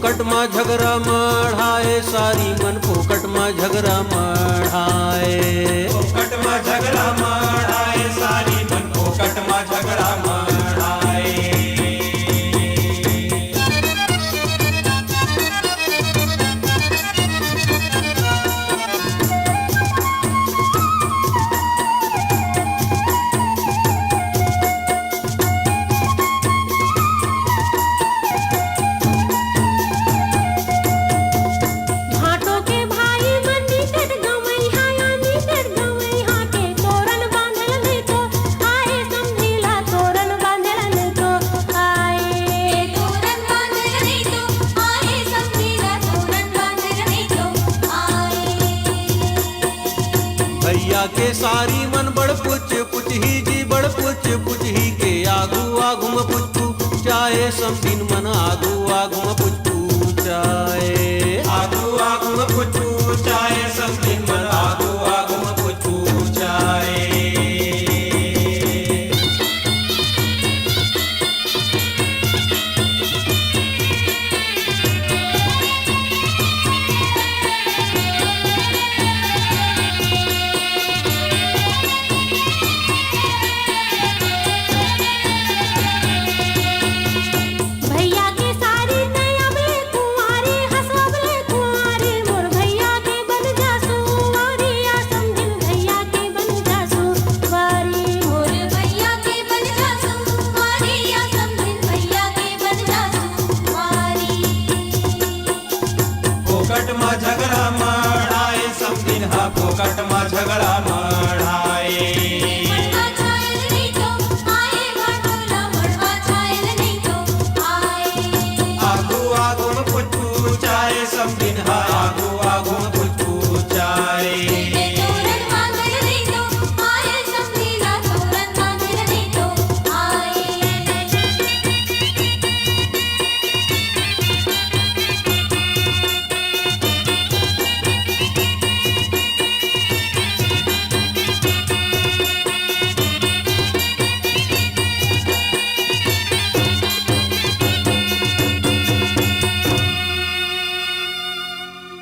फोकट मा झगड़ा मढ़ाए सारी मन फोकट मा झगड़ा मढ़ाए फोकट मा झगड़ा मढ़ाए सारी मन फोकट मा झगड़ा मढ़ाए घाटों के भाई बंदी कर गवई हायानी कर गवई हाके तोरण बांधल नहीं तो आए समझीला तोरण बांधल नहीं तो आए तोरण बांधल नहीं तो आए समझीला तोरण बांधल नहीं तो आए भैया के सारी मन बड़ पुछ ही जी बड़ पुछ ही के आगू आगू में पुछ चाहे समझिन मन आगू आगू में पुछ चाहे आगू आगू में पुछू चाहे समझिन मन आगू आगू में पुछू चाहे भैया के सारी नयाबले कुंवारी हंसबले कुंवारी मोर भैया के बन जासू वारी या समझिन भैया के बन जासू वारी मोर भैया के बन जासू वारी या समझिन भैया के बन जासू वारी फोकट मा झगड़ा मढ़ाए समझिन हा फोकट मा झगड़ा मढ़ाए मड़वा छायल नहीं तो आए घाटोला मड़वा छायल नहीं तो आए आगू आगू में पुछू चाहे समझिन हा